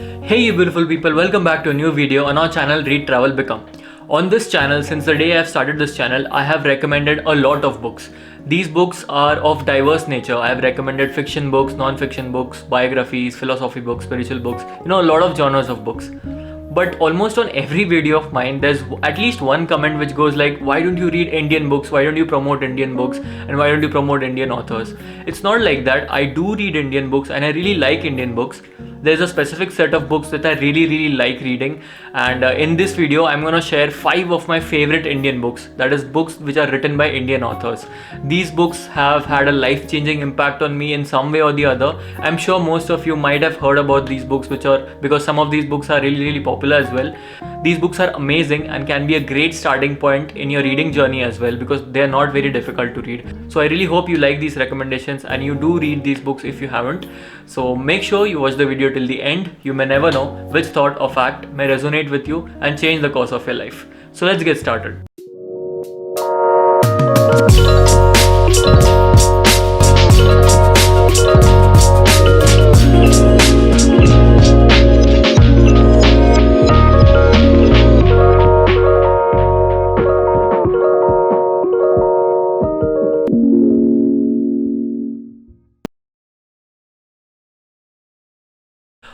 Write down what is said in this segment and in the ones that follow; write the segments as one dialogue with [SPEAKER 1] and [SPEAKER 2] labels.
[SPEAKER 1] Hey you beautiful people, welcome back to a new video on our channel Read Travel Become. On this channel, since the day I have started this channel, I have recommended a lot of books. These books are of diverse nature. I have recommended fiction books, non-fiction books, biographies, philosophy books, spiritual books, a lot of genres of books. But almost on every video of mine, there's at least one comment which goes like, why don't you read Indian books? Why don't you promote Indian books? And why don't you promote Indian authors? It's not like that. I do read Indian books and I really like Indian books. There's a specific set of books that I really like reading, and in this video I'm gonna share 5 of my favorite Indian books, that is books which are written by Indian authors. These books have had a life-changing impact on me in some way or the other. I'm sure most of you might have heard about these books, because some of these books are really popular as well. These books are amazing and can be a great starting point in your reading journey as well, because they are not very difficult to read. So I really hope you like these recommendations and you do read these books if you haven't. So make sure you watch the video till the end. You may never know which thought or fact may resonate with you and change the course of your life. So let's get started.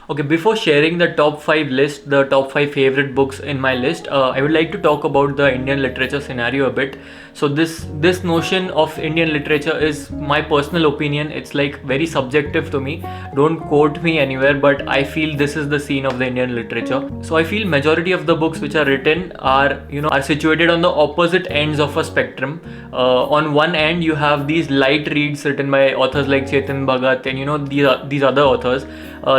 [SPEAKER 1] Okay, before sharing the top 5 list, the top 5 favorite books in my list, I would like to talk about the Indian literature scenario a bit. So this notion of Indian literature is my personal opinion. It's like very subjective to me. Don't quote me anywhere, but I feel this is the scene of the Indian literature. So I feel majority of the books which are written are situated on the opposite ends of a spectrum. On one end you have these light reads written by authors like Chetan Bhagat and these other authors.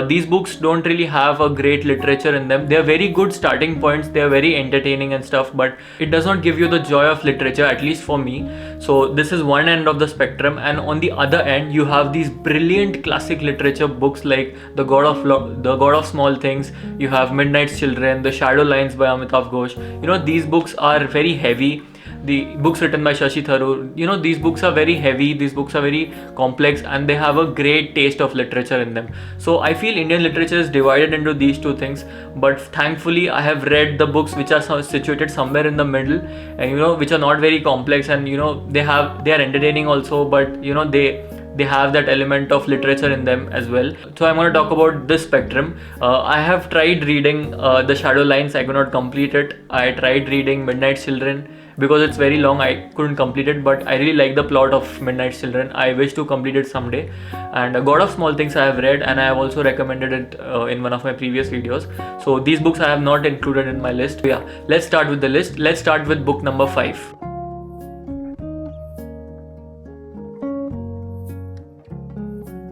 [SPEAKER 1] These books don't really have a great literature in them. They are very good starting points, they are very entertaining and stuff, but it does not give you the joy of literature, at least for me. So this is one end of the spectrum, and on the other end you have these brilliant classic literature books like The God of Small Things. You have Midnight's Children, The Shadow Lines by Amitav Ghosh. These books are very heavy. The books written by Shashi Tharoor, these books are very heavy, these books are very complex, and they have a great taste of literature in them. So I feel Indian literature is divided into these two things, but thankfully I have read the books which are situated somewhere in the middle, and which are not very complex, and they are entertaining also, but they have that element of literature in them as well. So I'm going to talk about this spectrum. I have tried reading The Shadow Lines. I could not complete it. I tried reading Midnight's Children. Because it's very long, I couldn't complete it, but I really like the plot of Midnight's Children. I wish to complete it someday. And God of Small Things I have read, and I have also recommended it in one of my previous videos. So these books I have not included in my list. So yeah, let's start with the list. Let's start with book number 5.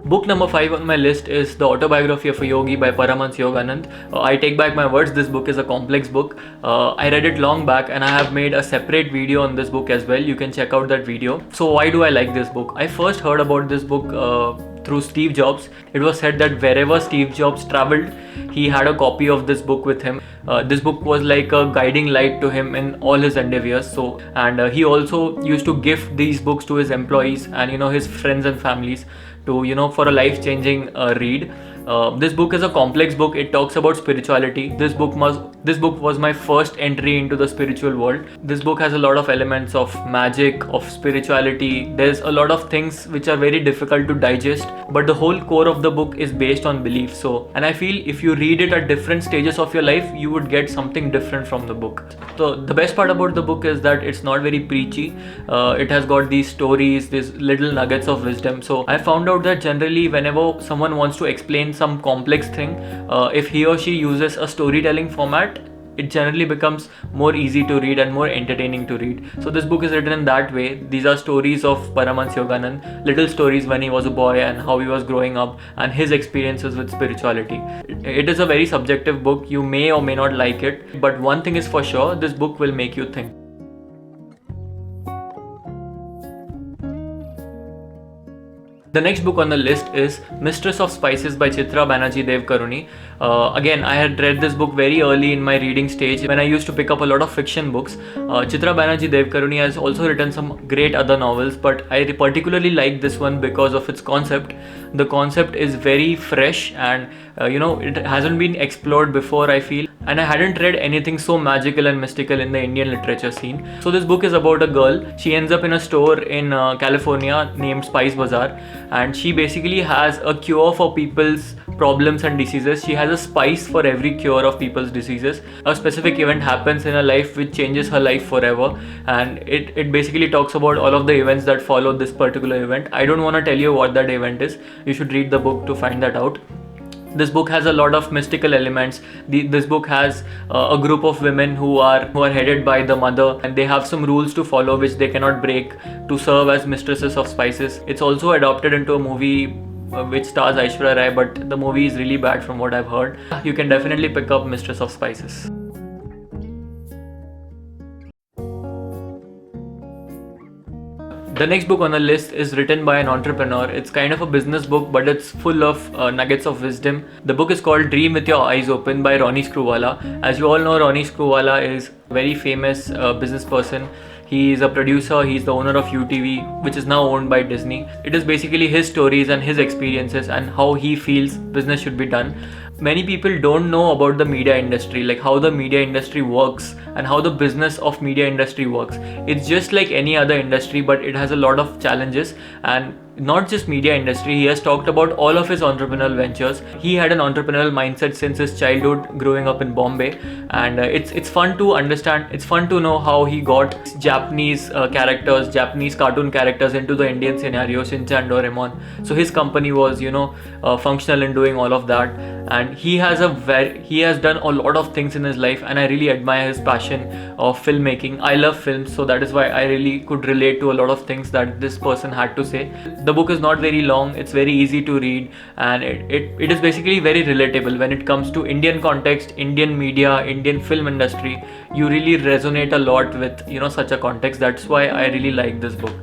[SPEAKER 1] Book number 5 on my list is The Autobiography of Yogi by Paramahansa Yoganand. I take back my words, this book is a complex book. I read it long back and I have made a separate video on this book as well. You can check out that video. So why do I like this book? I first heard about this book through Steve Jobs. It was said that wherever Steve Jobs traveled, he had a copy of this book with him. This book was like a guiding light to him in all his endeavors. And he also used to gift these books to his employees and his friends and families to for a life-changing read. This book is a complex book. It talks about spirituality. This book was my first entry into the spiritual world. This book has a lot of elements of magic, of spirituality. There's a lot of things which are very difficult to digest, but the whole core of the book is based on belief. And I feel if you read it at different stages of your life, you would get something different from the book. So the best part about the book is that it's not very preachy. It has got these stories, these little nuggets of wisdom. So I found out that generally whenever someone wants to explain some complex thing, if he or she uses a storytelling format, it generally becomes more easy to read and more entertaining to read. So this book is written in that way. These are stories of Paramahansa Yoganand, little stories when he was a boy and how he was growing up and his experiences with spirituality. It is a very subjective book. You may or may not like it, but one thing is for sure, this book will make you think. The next book on the list is Mistress of Spices by Chitra Banerjee Devkaruni. Again, I had read this book very early in my reading stage when I used to pick up a lot of fiction books. Chitra Banerjee Devkaruni has also written some great other novels, but I particularly like this one because of its concept. The concept is very fresh and it hasn't been explored before, I feel, and I hadn't read anything so magical and mystical in the Indian literature scene. So this book is about a girl. She ends up in a store in California named Spice Bazaar, and she basically has a cure for people's problems and diseases. She has a spice for every cure of people's diseases. A specific event happens in her life which changes her life forever, and it basically talks about all of the events that follow this particular event. I don't want to tell you what that event is. You should read the book to find that out. This book has a lot of mystical elements. This book has a group of women who are headed by the mother, and they have some rules to follow which they cannot break to serve as mistresses of spices. It's also adapted into a movie which stars Aishwarya Rai, but the movie is really bad from what I've heard. You can definitely pick up Mistress of Spices. The next book on the list is written by an entrepreneur. It's kind of a business book, but it's full of nuggets of wisdom. The book is called Dream with Your Eyes Open by Ronnie Screwvala. As you all know, Ronnie Screwvala is a very famous business person. He is a producer, he's the owner of UTV, which is now owned by Disney. It is basically his stories and his experiences and how he feels business should be done. Many people don't know about the media industry, like how the media industry works and how the business of media industry works. It's just like any other industry, but it has a lot of challenges. And not just media industry, he has talked about all of his entrepreneurial ventures. He had an entrepreneurial mindset since his childhood growing up in Bombay, and it's fun to understand. It's fun to know how he got Japanese Japanese cartoon characters into the Indian scenario, Shinchan, Doraemon. So his company was functional in doing all of that, and he has done a lot of things in his life, and I really admire his passion of filmmaking. I love films, so that is why I really could relate to a lot of things that this person had to say. The book is not very long, it's very easy to read, and it is basically very relatable when it comes to Indian context, Indian media, Indian film industry. You really resonate a lot with such a context. That's why I really like this book.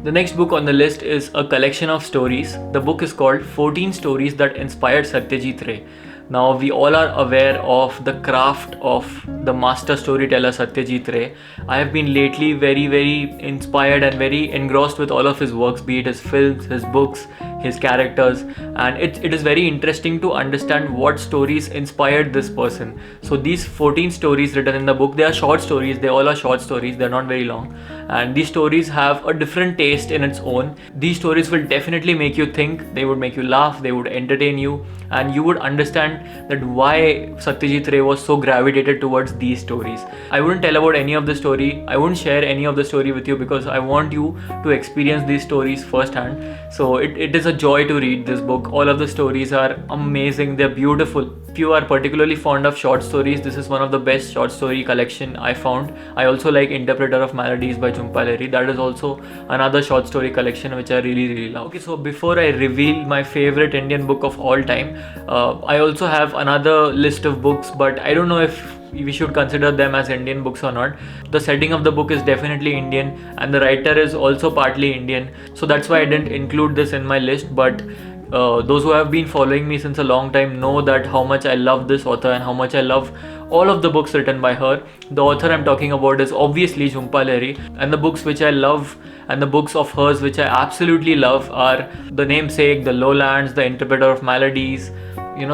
[SPEAKER 1] The next book on the list is a collection of stories. The book is called 14 Stories That Inspired Satyajit Ray. Now, we all are aware of the craft of the master storyteller Satyajit Ray. I have been lately very, very inspired and very engrossed with all of his works, be it his films, his books, his characters, and it is very interesting to understand what stories inspired this person. So these 14 stories written in the book, they are short stories. They all are short stories. They're not very long, and these stories have a different taste in its own. These stories will definitely make you think. They would make you laugh. They would entertain you, and you would understand that why Satyajit Ray was so gravitated towards these stories. I wouldn't tell about any of the story. I wouldn't share any of the story with you because I want you to experience these stories firsthand. So it is a joy to read this book. All of the stories are amazing. They're beautiful. If you are particularly fond of short stories, this is one of the best short story collection I found. I also like Interpreter of Maladies by Jhumpa Lahiri. That is also another short story collection which I really love. Okay, so before I reveal my favorite Indian book of all time, I also have another list of books, but I don't know if we should consider them as Indian books or not. The setting of the book is definitely Indian, and the writer is also partly Indian, so that's why I didn't include this in my list. But those who have been following me since a long time know that how much I love this author and how much I love all of the books written by her. The author I'm talking about is obviously Jhumpa Lahiri, and the books which I love and the books of hers which I absolutely love are The Namesake, The Lowlands, The Interpreter of Maladies.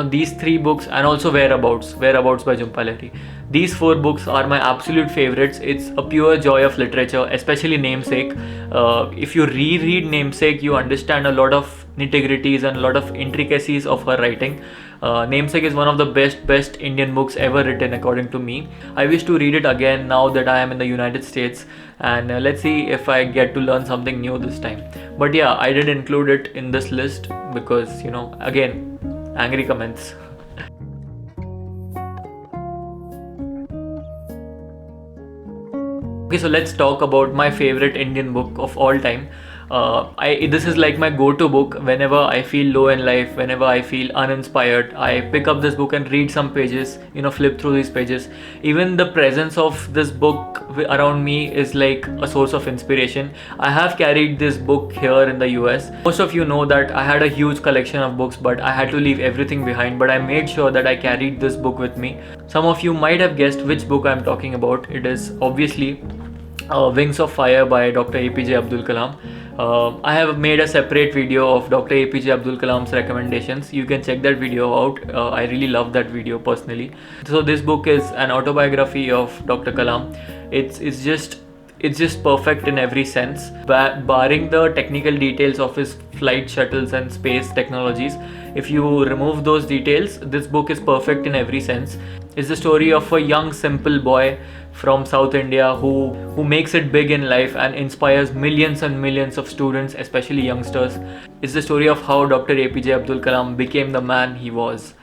[SPEAKER 1] These three books, and also Whereabouts by Jhumpa Lahiri. These four books are my absolute favorites. It's a pure joy of literature, especially Namesake. If you reread Namesake, you understand a lot of nitty-gritties and a lot of intricacies of her writing. Namesake is one of the best Indian books ever written, according to me. I wish to read it again now that I am in the United States, and let's see if I get to learn something new this time. But yeah, I did include it in this list because, again, angry comments. Okay, so let's talk about my favorite Indian book of all time. This is like my go-to book whenever I feel low in life, whenever I feel uninspired. I pick up this book and read some pages, flip through these pages. Even the presence of this book around me is like a source of inspiration. I have carried this book here in the US. Most of you know that I had a huge collection of books, but I had to leave everything behind. But I made sure that I carried this book with me. Some of you might have guessed which book I'm talking about. It is obviously Wings of Fire by Dr. APJ Abdul Kalam. I have made a separate video of Dr. APJ Abdul Kalam's recommendations. You can check that video out. I really love that video personally. So this book is an autobiography of Dr. Kalam. It's just perfect in every sense, barring the technical details of his flight shuttles and space technologies. If you remove those details, this book is perfect in every sense. It's the story of a young, simple boy from South India who makes it big in life and inspires millions and millions of students, especially youngsters. It's the story of how Dr. APJ Abdul Kalam became the man he was.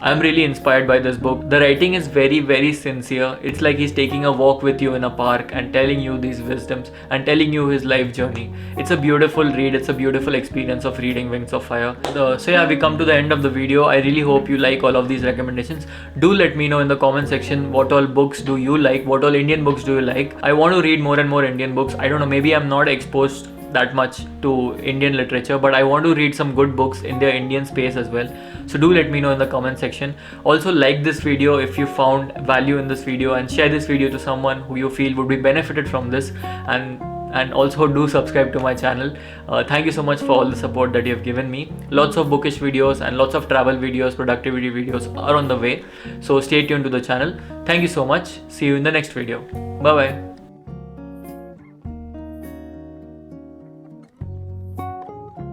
[SPEAKER 1] I'm really inspired by this book. The writing is very, very sincere. It's like he's taking a walk with you in a park and telling you these wisdoms and telling you his life journey. It's a beautiful read. It's a beautiful experience of reading Wings of Fire. So yeah, we come to the end of the video. I really hope you like all of these recommendations. Do let me know in the comment section what all books do you like, what all Indian books do you like. I want to read more and more Indian books. I don't know, maybe I'm not exposed that much to Indian literature, but I want to read some good books in their Indian space as well. So do let me know in the comment section. Also like this video if you found value in this video, and share this video to someone who you feel would be benefited from this, and also do subscribe to my channel. Thank you so much for all the support that you have given me. Lots of bookish videos and lots of travel videos, productivity videos are on the way, so stay tuned to the channel. Thank you so much. See you in the next video. Bye bye.